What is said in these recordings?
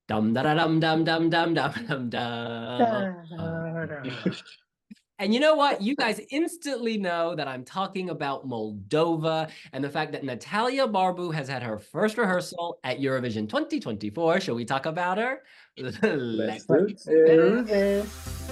Dum da da dum dum dum dum dum dum dum. And you know what? You guys instantly know that I'm talking about Moldova and the fact that Natalia Barbu has had her first rehearsal at Eurovision 2024. Shall we talk about her? Let's Let's do do it. it. do this.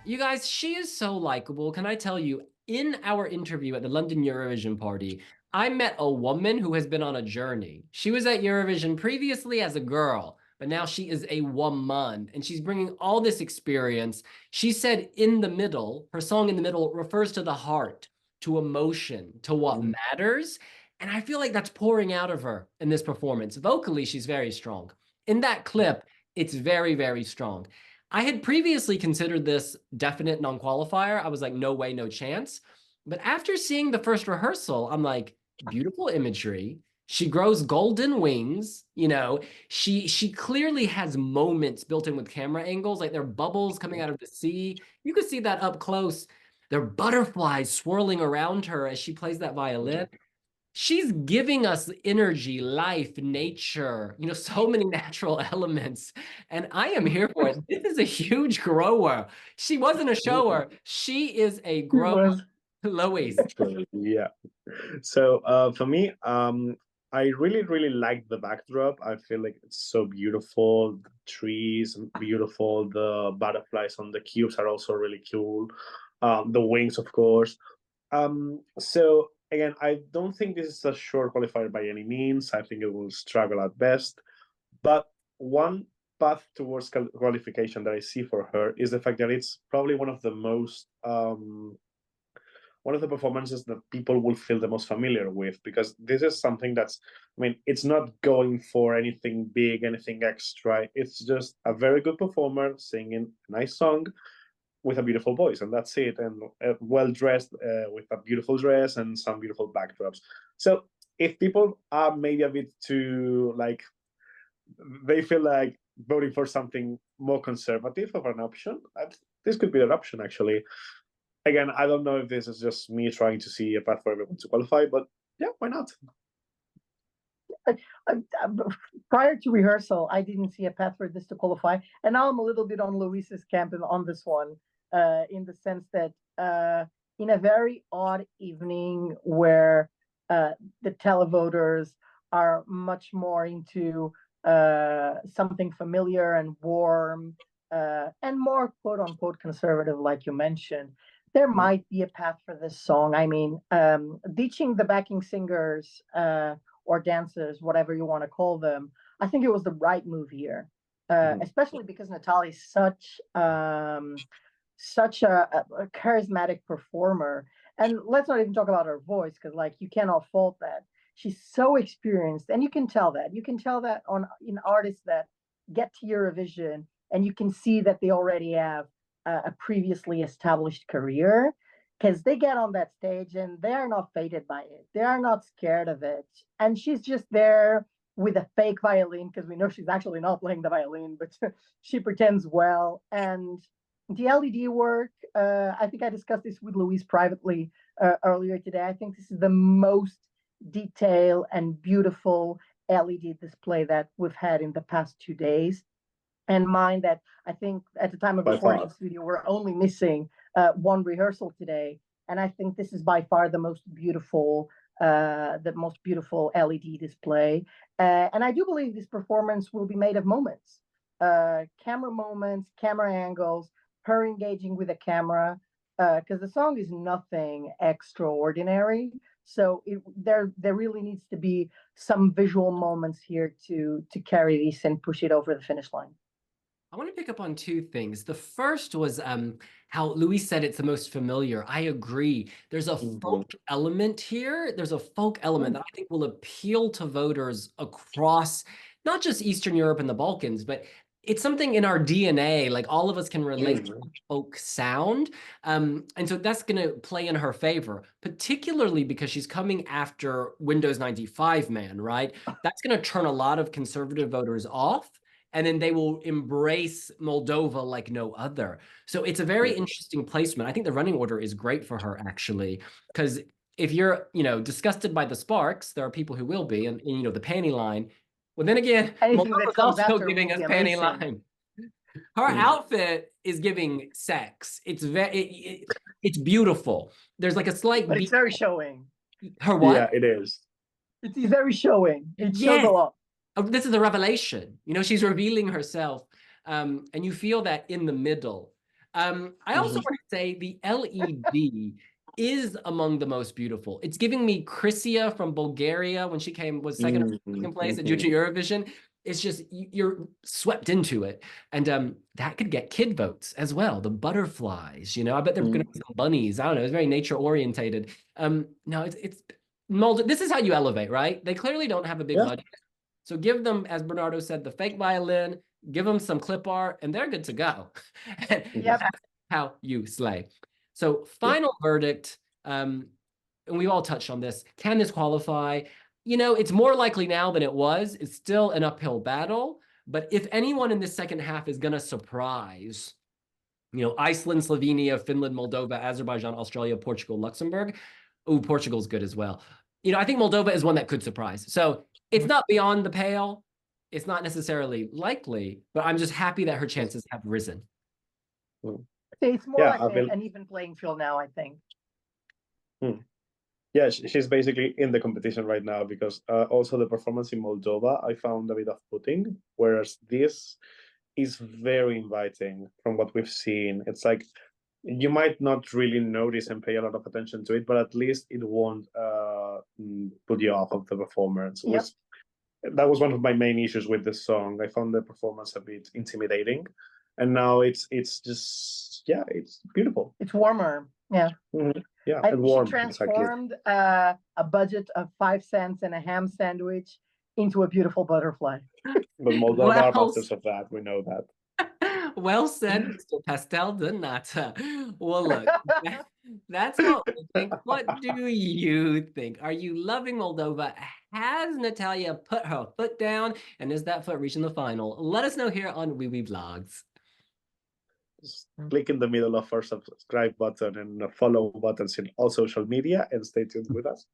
You guys, she is so likable. Can I tell you, in our interview at the London Eurovision party, I met a woman who has been on a journey. She was at Eurovision previously as a girl, but now she is a woman and she's bringing all this experience. She said in the middle, her song in the middle refers to the heart, to emotion, to what matters. And I feel like that's pouring out of her in this performance. Vocally, she's very strong. In that clip, it's very, very strong. I had previously considered this definite non-qualifier. I was like, no way, no chance. But after seeing the first rehearsal, I'm like, beautiful imagery. She grows golden wings. She clearly has moments built in with camera angles, like there are bubbles coming out of the sea. You could see that up close. There are butterflies swirling around her as she plays that violin. She's giving us energy, life, nature, so many natural elements. And I am here for it. This is a huge grower. She wasn't a shower. She is a It grower. was. Louise. Yeah. So for me, I really, really like the backdrop. I feel like it's so beautiful. The trees, beautiful. The butterflies on the cubes are also really cool. The wings, of course. So again, I don't think this is a short qualifier by any means. I think it will struggle at best. But one path towards qualification that I see for her is the fact that it's probably one of the performances that people will feel the most familiar with, because this is something that's, I mean, it's not going for anything big, anything extra. It's just a very good performer singing a nice song with a beautiful voice, and that's it. And well dressed with a beautiful dress and some beautiful backdrops. So if people are maybe a bit too like, they feel like voting for something more conservative of an option, this could be an option actually. Again, I don't know if this is just me trying to see a path for everyone to qualify, but yeah, why not? I, I, Prior to rehearsal, I didn't see a path for this to qualify, and now I'm a little bit on Luis's camp on this one, in the sense that in a very odd evening where the televoters are much more into something familiar and warm, and more quote unquote conservative, like you mentioned, there might be a path for this song. I mean, ditching the backing singers or dancers, whatever you want to call them, I think it was the right move here, especially because Natalie is such a charismatic performer. And let's not even talk about her voice, because like you cannot fault that. She's so experienced, and you can tell that. You can tell that on in artists that get to Eurovision, and you can see that they already have a previously established career, because they get on that stage and they are not faded by it. They are not scared of it. And she's just there with a fake violin, because we know she's actually not playing the violin, but she pretends well. And the LED work, I think I discussed this with Louise privately earlier today. I think this is the most detailed and beautiful LED display that we've had in the past 2 days. And mind that I think at the time of By recording far. the studio, we're only missing one rehearsal today. And I think this is by far the most beautiful LED display. And I do believe this performance will be made of moments, camera moments, camera angles, her engaging with the camera, because the song is nothing extraordinary. So there really needs to be some visual moments here to carry this and push it over the finish line. I want to pick up on two things. The first was how Luis said it's the most familiar. I agree. There's a Mhm. folk element here. There's a folk element that I think will appeal to voters across not just Eastern Europe and the Balkans, but it's something in our DNA. Like all of us can relate to a folk sound. And so that's going to play in her favor, particularly because she's coming after Windows 95 man, right? That's going to turn a lot of conservative voters off, and then they will embrace Moldova like no other. So it's a very interesting placement. I think the running order is great for her, actually, because if you're, you know, disgusted by the sparks, there are people who will be, and you know, the panty line. Well, then again, Anything that Moldova's comes also after giving will us be panty amazing. line. Her outfit is giving sex. It's it's beautiful. There's like a slight But it's very showing. Her what? Yeah, it is. It's very showing. It shows Yes. a lot. Oh, this is a revelation. You know, she's revealing herself. And you feel that in the middle. I also want to say the LED is among the most beautiful. It's giving me Krysia from Bulgaria when she was second place at Junior Eurovision. It's just, you're swept into it. And that could get kid votes as well. The butterflies, you know, I bet they're going to be some bunnies. I don't know. It's very nature orientated. No, it's Moldova. This is how you elevate, right? They clearly don't have a big budget. So give them, as Bernardo said, the fake violin, give them some clip art, and they're good to go. That's how you slay. So final verdict, and we've all touched on this. Can this qualify? You know, it's more likely now than it was. It's still an uphill battle. But if anyone in the second half is going to surprise, you know, Iceland, Slovenia, Finland, Moldova, Azerbaijan, Australia, Portugal, Luxembourg. Ooh, Portugal's good as well. You know, I think Moldova is one that could surprise. So it's not beyond the pale. It's not necessarily likely, but I'm just happy that her chances have risen. It's more like an even playing field now, I think. Yeah, she's basically in the competition right now because also the performance in Moldova, I found a bit off-putting, whereas this is very inviting from what we've seen. It's like you might not really notice and pay a lot of attention to it, but at least it won't put you off of the performance. That was one of my main issues with this song. I found the performance a bit intimidating, and now it's just it's beautiful. It's warmer, yeah. Yeah, and warm. She transformed a budget of 5 cents and a ham sandwich into a beautiful butterfly. But Moldova are masters of that. We know that. Well said, Mr. Pastel de Nata. Well, look, that's what we think. What do you think? Are you loving Moldova? Has Natalia put her foot down? And is that foot reaching the final? Let us know here on Wiwibloggs. Just click in the middle of our subscribe button and follow buttons in all social media and stay tuned with us.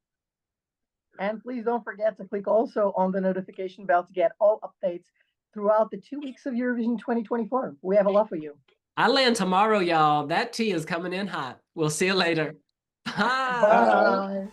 And please don't forget to click also on the notification bell to get all updates throughout the 2 weeks of Eurovision 2024. We have a love for you. I land tomorrow, y'all. That tea is coming in hot. We'll see you later. Bye. Bye.